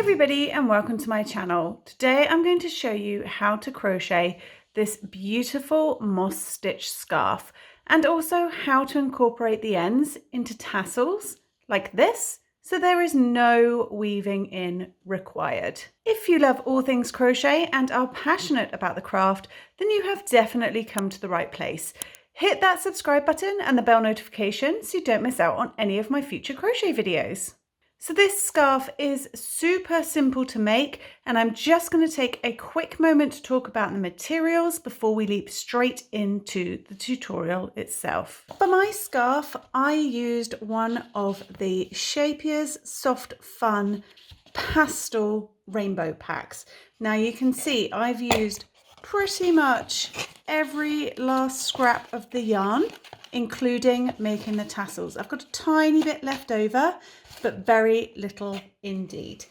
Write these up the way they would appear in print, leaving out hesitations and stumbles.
everybody and welcome to my channel. Today I'm going to show you how to crochet this beautiful moss stitch scarf and also how to incorporate the ends into tassels like this so there is no weaving in required. If you love all things crochet and are passionate about the craft, then you have definitely come to the right place. Hit that subscribe button and the bell notification so you don't miss out on any of my future crochet videos. So this scarf is super simple to make, and I'm just going to take a quick moment to talk about the materials before we leap straight into the tutorial itself. For my scarf, I used one of the Shapier's Soft Fun pastel rainbow packs. Now you can see I've used pretty much every last scrap of the yarn, including making the tassels. I've got a tiny bit left over, but very little indeed.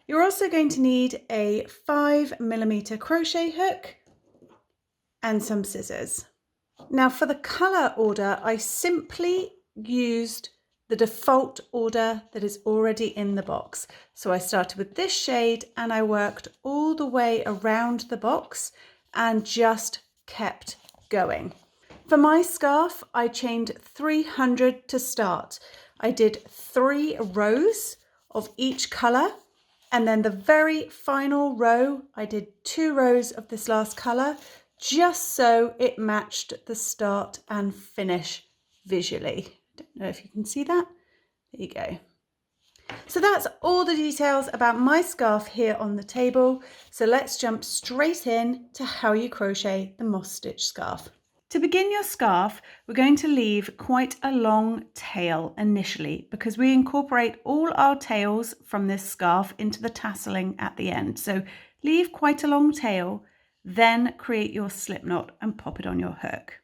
You're also going to need a 5mm crochet hook and some scissors. Now for the colour order, I simply used the default order that is already in the box. So I started with this shade and I worked all the way around the box and just kept going. For my scarf, I chained 300 to start. I did 3 rows of each colour, and then the very final row, I did 2 rows of this last colour, just so it matched the start and finish visually. Don't know if you can see that. There you go. So that's all the details about my scarf here on the table. So let's jump straight in to how you crochet the moss stitch scarf. To begin your scarf, we're going to leave quite a long tail initially because we incorporate all our tails from this scarf into the tasseling at the end. So leave quite a long tail, then create your slip knot and pop it on your hook.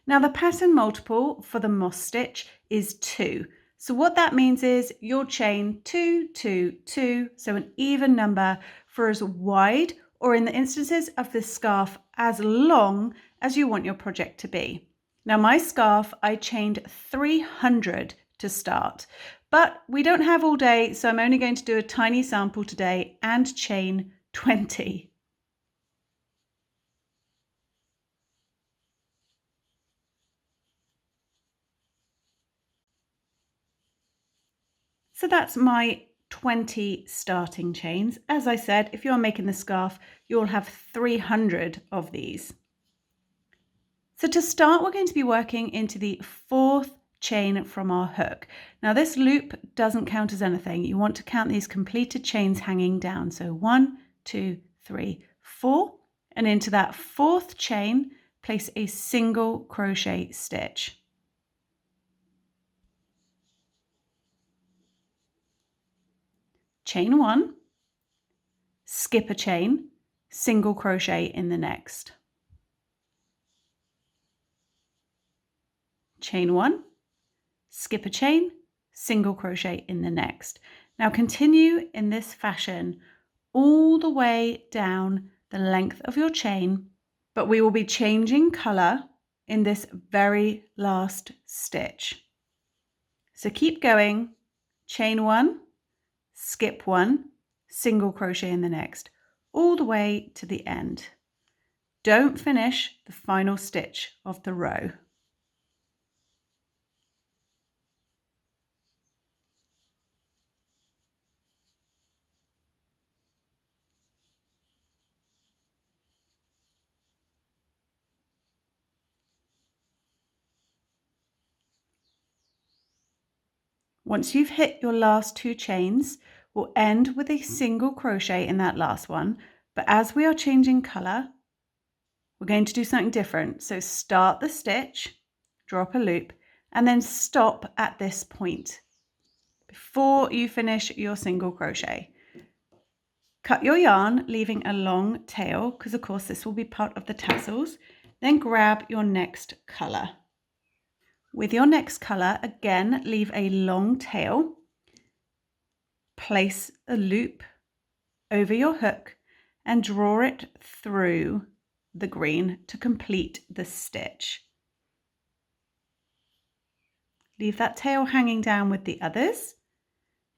Now the pattern multiple for the moss stitch is 2. So what that means is you'll chain 2, 2, 2, so an even number for as wide, or in the instances of this scarf, as long as you want your project to be. Now my scarf, I chained 300 to start, but we don't have all day, so I'm only going to do a tiny sample today and chain 20. So that's my 20 starting chains. As I said, if you're making the scarf, you'll have 300 of these. So to start, we're going to be working into the 4th chain from our hook. Now this loop doesn't count as anything. You want to count these completed chains hanging down. So 1, 2, 3, 4. And into that 4th chain, place a single crochet stitch. Chain 1, skip a chain, single crochet in the next. Chain 1, skip a chain, single crochet in the next. Now continue in this fashion all the way down the length of your chain, but we will be changing colour in this very last stitch. So keep going, chain 1, skip 1, single crochet in the next, all the way to the end. Don't finish the final stitch of the row. Once you've hit your last 2 chains, we'll end with a single crochet in that last one. But as we are changing colour, we're going to do something different. So start the stitch, drop a loop, and then stop at this point before you finish your single crochet. Cut your yarn, leaving a long tail, because of course this will be part of the tassels. Then grab your next colour. With your next colour, again, leave a long tail, place a loop over your hook and draw it through the green to complete the stitch. Leave that tail hanging down with the others.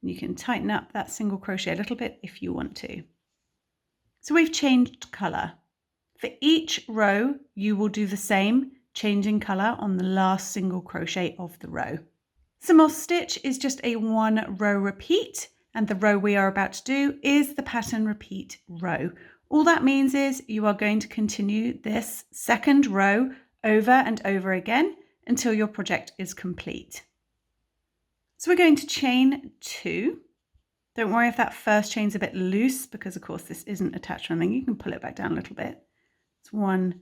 You can tighten up that single crochet a little bit if you want to. So we've changed colour. For each row, you will do the same, changing colour on the last single crochet of the row. So moss stitch is just a 1 row repeat, and the row we are about to do is the pattern repeat row. All that means is you are going to continue this second row over and over again until your project is complete. So we're going to chain 2. Don't worry if that first chain's a bit loose, because of course this isn't attached to anything. You can pull it back down a little bit. It's 1,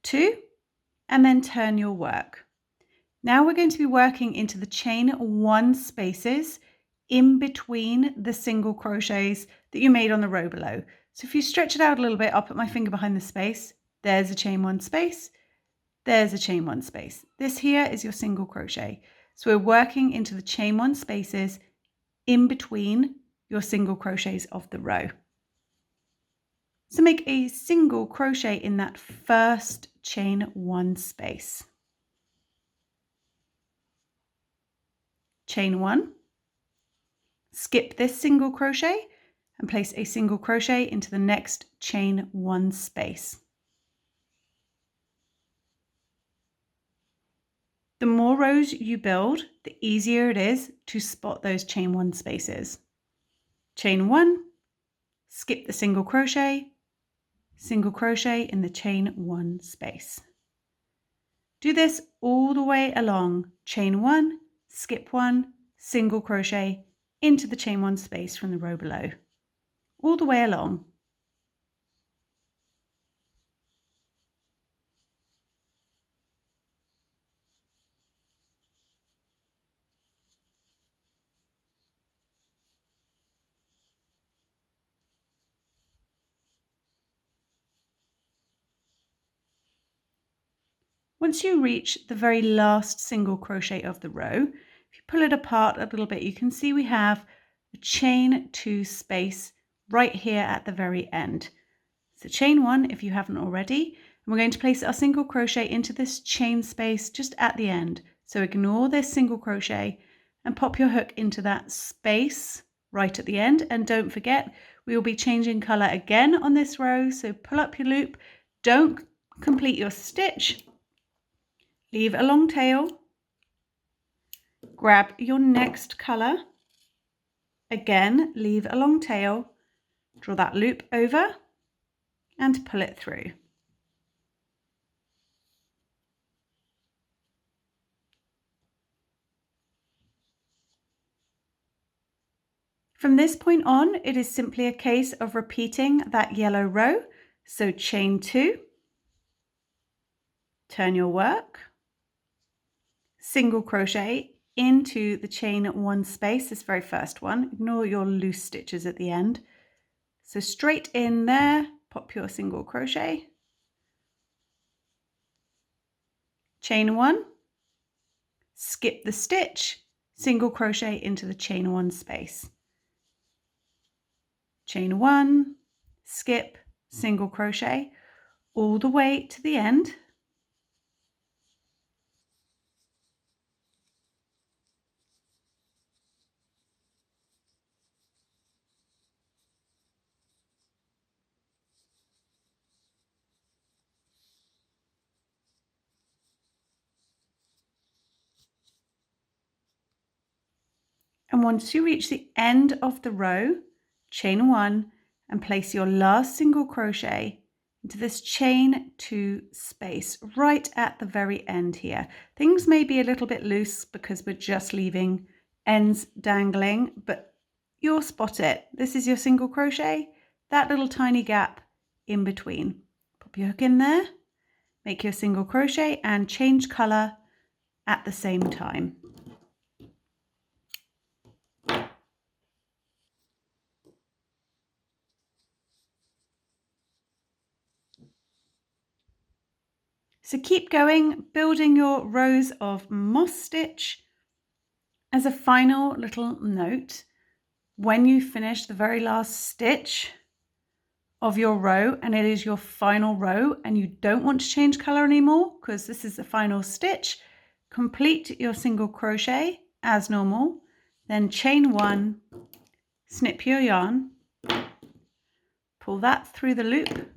2, and then turn your work. Now we're going to be working into the chain 1 spaces in between the single crochets that you made on the row below. So if you stretch it out a little bit, I'll put my finger behind the space. There's a chain 1 space. There's a chain 1 space. This here is your single crochet. So we're working into the chain 1 spaces in between your single crochets of the row. So make a single crochet in that first chain 1 space. Chain 1, skip this single crochet and place a single crochet into the next chain 1 space. The more rows you build, the easier it is to spot those chain 1 spaces. Chain 1, skip the single crochet in the chain 1 space. Do this all the way along. Chain 1, skip 1, single crochet into the chain 1 space from the row below. All the way along. Once you reach the very last single crochet of the row, if you pull it apart a little bit, you can see we have a chain 2 space right here at the very end. So chain 1 if you haven't already, and we're going to place our single crochet into this chain space just at the end. So ignore this single crochet and pop your hook into that space right at the end. And don't forget, we will be changing colour again on this row. So pull up your loop, don't complete your stitch. Leave a long tail, grab your next colour, again leave a long tail, draw that loop over and pull it through. From this point on, it is simply a case of repeating that yellow row. So chain 2, turn your work, single crochet into the chain 1 space, this very first one. Ignore your loose stitches at the end. So straight in there, pop your single crochet, chain 1, skip the stitch, single crochet into the chain 1 space. Chain 1, skip, single crochet all the way to the end. And once you reach the end of the row, chain 1 and place your last single crochet into this chain 2 space right at the very end here. Things may be a little bit loose because we're just leaving ends dangling, but you'll spot it. This is your single crochet, that little tiny gap in between. Pop your hook in there, make your single crochet and change colour at the same time. So keep going, building your rows of moss stitch. As a final little note, when you finish the very last stitch of your row and it is your final row and you don't want to change colour anymore because this is the final stitch, Complete your single crochet as normal, then chain 1, snip your yarn, pull that through the loop,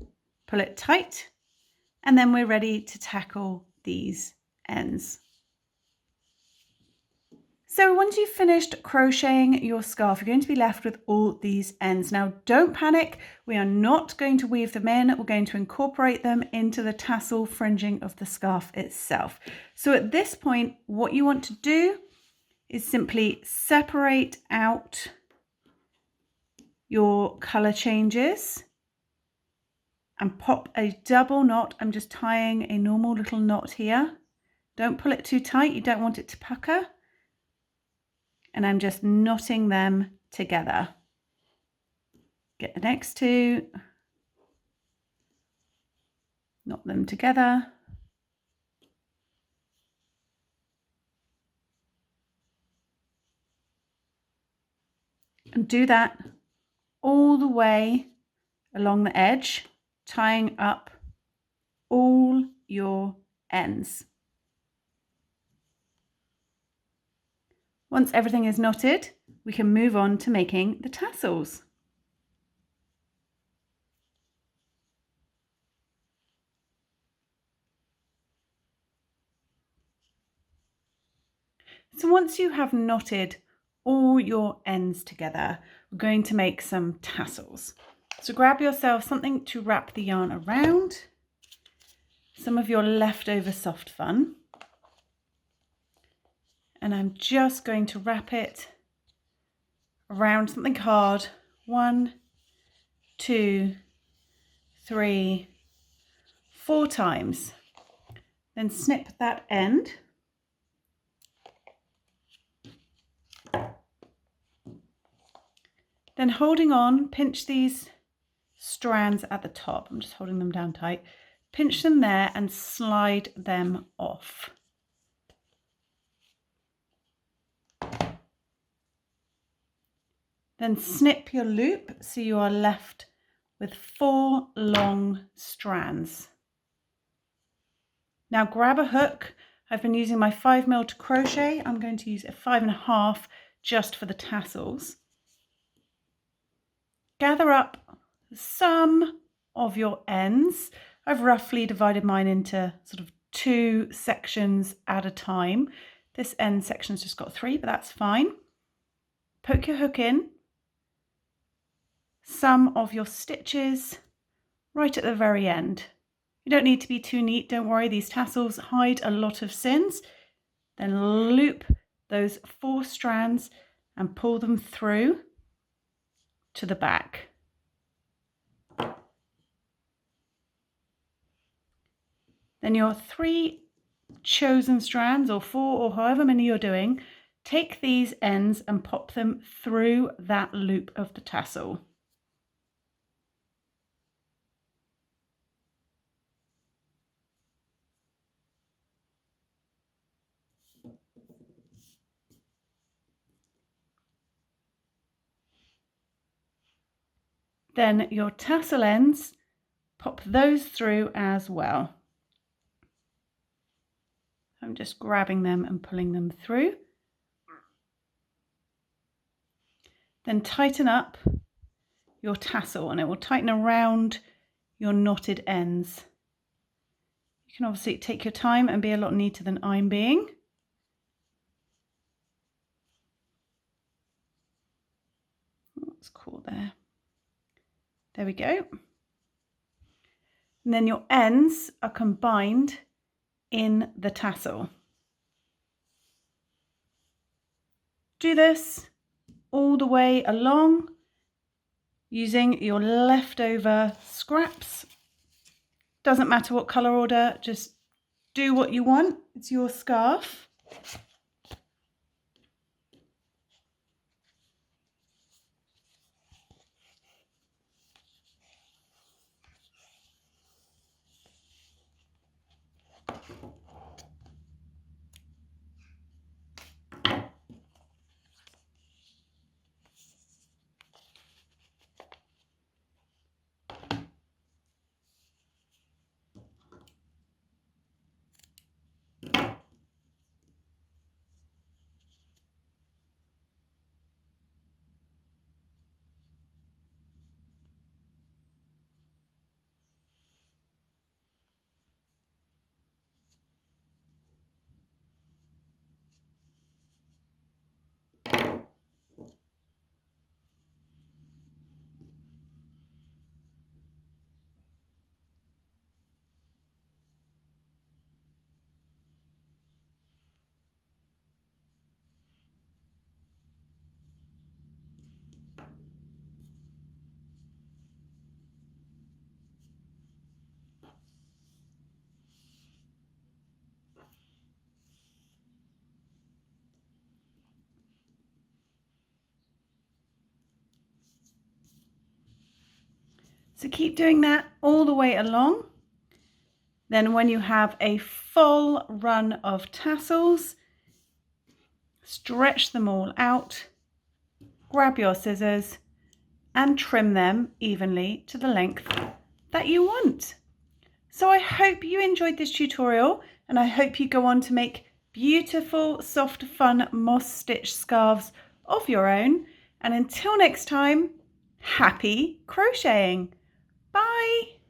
pull it tight, and then we're ready to tackle these ends. So once you've finished crocheting your scarf, you're going to be left with all these ends. Now don't panic, we are not going to weave them in, we're going to incorporate them into the tassel fringing of the scarf itself. So at this point, what you want to do is simply separate out your colour changes and pop a double knot. I'm just tying a normal little knot here. Don't pull it too tight, you don't want it to pucker. And I'm just knotting them together. Get the next two, knot them together. And do that all the way along the edge, tying up all your ends. Once everything is knotted, we can move on to making the tassels. So once you have knotted all your ends together, we're going to make some tassels. So grab yourself something to wrap the yarn around, some of your leftover soft fun, and I'm just going to wrap it around something hard. 1, 2, 3, 4 times. Then snip that end. Then holding on, pinch these strands at the top. I'm just holding them down tight. Pinch them there and slide them off. Then snip your loop so you are left with 4 long strands. Now grab a hook. I've been using my 5mm to crochet. I'm going to use a 5.5 just for the tassels. Gather up some of your ends. I've roughly divided mine into sort of 2 sections at a time. This end section's just got 3, but that's fine. Poke your hook in. Some of your stitches right at the very end. You don't need to be too neat, don't worry, these tassels hide a lot of sins. Then loop those 4 strands and pull them through to the back. Then your 3 chosen strands, or 4, or however many you're doing, take these ends and pop them through that loop of the tassel. Then your tassel ends, pop those through as well. I'm just grabbing them and pulling them through. Then tighten up your tassel and it will tighten around your knotted ends. You can obviously take your time and be a lot neater than I'm being. That's cool there. There we go. And then your ends are combined in the tassel. Do this all the way along using your leftover scraps. Doesn't matter what colour order, just do what you want. It's your scarf. So keep doing that all the way along. Then when you have a full run of tassels, stretch them all out, grab your scissors and trim them evenly to the length that you want. So I hope you enjoyed this tutorial, and I hope you go on to make beautiful, soft, fun moss stitch scarves of your own. And until next time, happy crocheting. Bye.